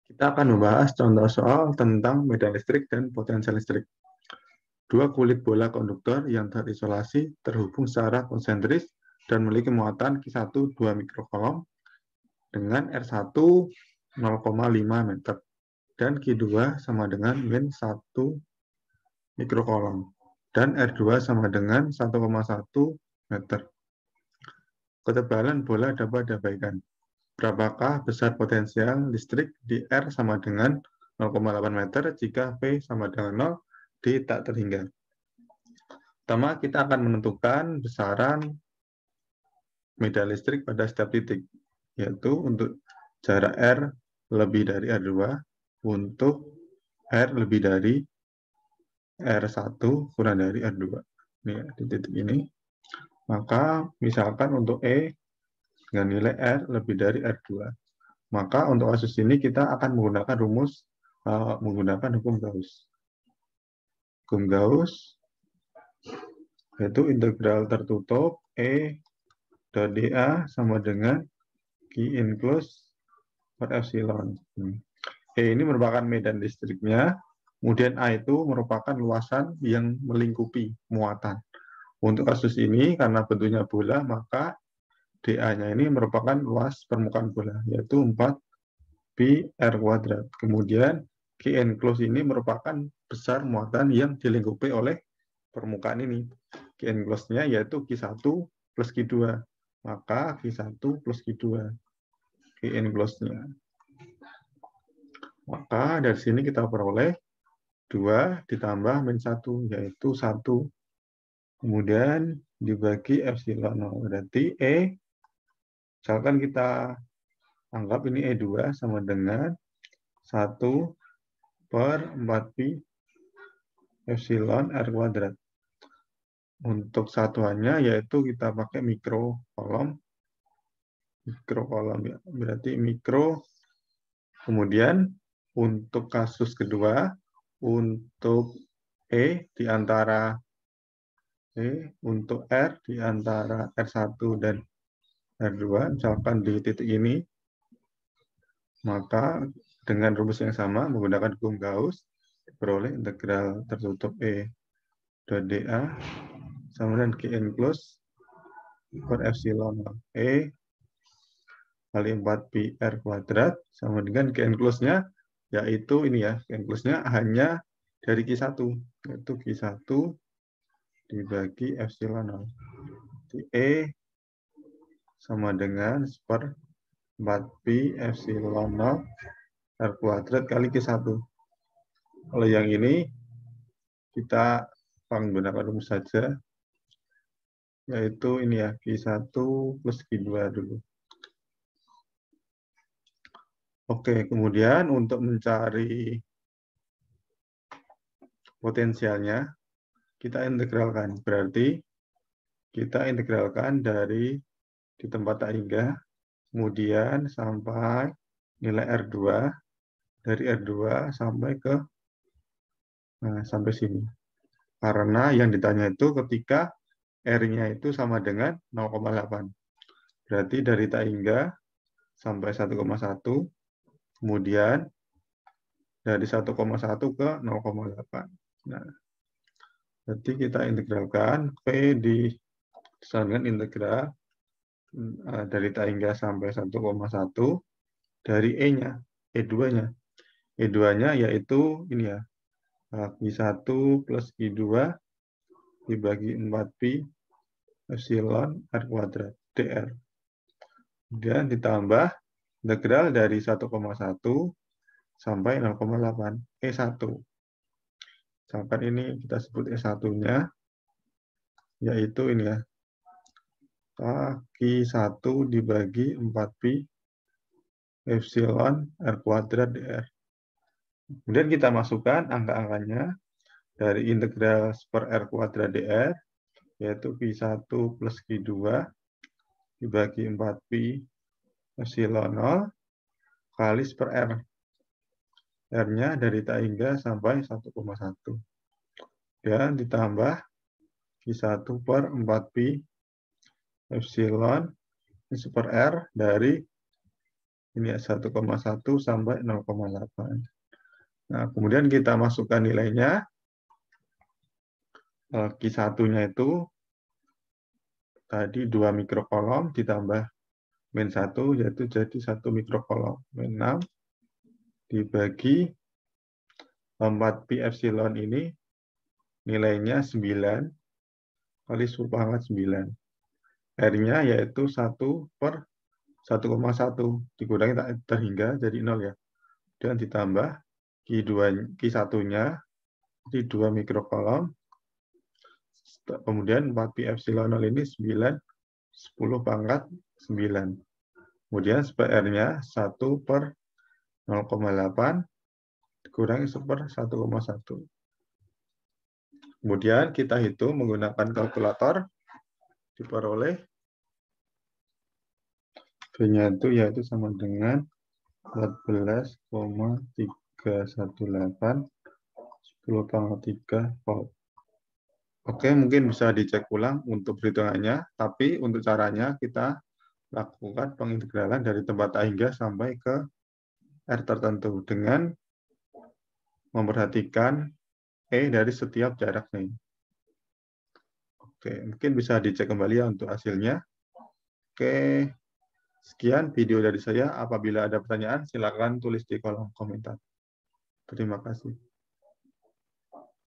Kita akan membahas contoh soal tentang medan listrik dan potensial listrik. Dua kulit bola konduktor yang terisolasi terhubung secara konsentris dan memiliki muatan Q1 2 mikrokolom dengan R1 0,5 meter dan Q2 sama dengan min 1 mikrokolom dan R2 sama dengan 1,1 meter. Ketebalan bola dapat diabaikan. Berapakah besar potensial listrik di R sama dengan 0,8 meter jika V sama dengan 0 di tak terhingga? Pertama, kita akan menentukan besaran medan listrik pada setiap titik, yaitu untuk jarak R lebih dari R2 untuk R lebih dari R1 kurang dari R2. Ini ya, di titik ini. Maka misalkan untuk E dengan nilai R lebih dari R2. Maka untuk kasus ini kita akan menggunakan rumus menggunakan hukum Gauss. Hukum Gauss yaitu integral tertutup E dA sama dengan Q enclosed per epsilon. E ini merupakan medan listriknya, kemudian A itu merupakan luasan yang melingkupi muatan. Untuk kasus ini, karena bentuknya bola, maka dA-nya ini merupakan luas permukaan bola, yaitu 4pi R kuadrat. Kemudian Q enclosed ini merupakan besar muatan yang dilingkupi oleh permukaan ini. Q enclosed-nya yaitu Q1 plus Q2. Maka Q1 plus Q2. Q enclosed-nya. Maka dari sini kita peroleh 2 ditambah min 1, yaitu 1. Kemudian dibagi epsilon 0. Berarti E, misalkan kita anggap ini E2 sama dengan 1 per 4pi epsilon R kuadrat. Untuk satuannya yaitu kita pakai mikrokolom ya. Berarti mikro. Kemudian untuk kasus kedua, untuk E di antara untuk R di antara R1 dan R2, misalkan di titik ini, maka dengan rumus yang sama menggunakan hukum Gauss, beroleh integral tertutup E dA sama dengan Q enclosed per epsilon E kali 4pi R kuadrat sama dengan Q enclosed-nya, yaitu ini ya, Q enclosed-nya hanya dari Q1, yaitu Q1 dibagi epsilon 0. E sama dengan per 4pi epsilon 0 R kuadrat kali Q1. Kalau yang ini kita menggunakan rumus saja, yaitu ini ya, Q1 plus Q2 dulu. Oke, kemudian untuk mencari potensialnya, kita integralkan. Berarti kita integralkan dari di tempat tak hingga, kemudian sampai nilai R2, dari R2 sampai ke sampai sini. Karena yang ditanya itu ketika R-nya itu sama dengan 0,8. Berarti dari tak hingga sampai 1,1, kemudian dari 1,1 ke 0,8. Nah, berarti kita integralkan P disamakan integral dari tak hingga sampai 1,1 dari E-nya, E2-nya. E2-nya yaitu ini ya, Q1 plus Q2 dibagi 4pi epsilon R kuadrat dr. Kemudian ditambah integral dari 1,1 sampai 0,8 E1. Misalkan ini kita sebut E1-nya, yaitu ini ya, Q1 dibagi 4pi epsilon R kuadrat dr. Kemudian kita masukkan angka-angkanya dari integral per R kuadrat dr, yaitu Q1 plus Q2 dibagi 4pi epsilon 0 kali per R. R-nya dari tak hingga sampai 1,1. Dan ditambah Q1 per 4pi epsilon per R dari Ini 1,1 sampai 0,8. Nah, kemudian kita masukkan nilainya. Q1-nya itu tadi 2 mikrokolom ditambah min 1, yaitu jadi 1 mikrokolom. Min 6 dibagi 4 pi epsilon ini nilainya 9 kali 10 pangkat 9. R-nya yaitu 1 per 1,1 dikurangi tak terhingga jadi 0 ya. Dan ditambah Q1-nya di 2 mikrokolom. Kemudian 4 pi epsilon 0 ini 9 10 pangkat 9. Kemudian PR-nya 1 per 0,8 dikurangi 1 per 1,1. Kemudian kita hitung menggunakan kalkulator, diperoleh B-nya itu yaitu sama dengan 14,318 10 pangkat 3 volt. Oke, mungkin bisa dicek ulang untuk perhitungannya, tapi untuk caranya kita lakukan pengintegralan dari tempat A hingga sampai ke R tertentu dengan memperhatikan E dari setiap jarak nih. Oke, mungkin bisa dicek kembali ya untuk hasilnya. Oke, sekian video dari saya. Apabila ada pertanyaan, silakan tulis di kolom komentar. Terima kasih.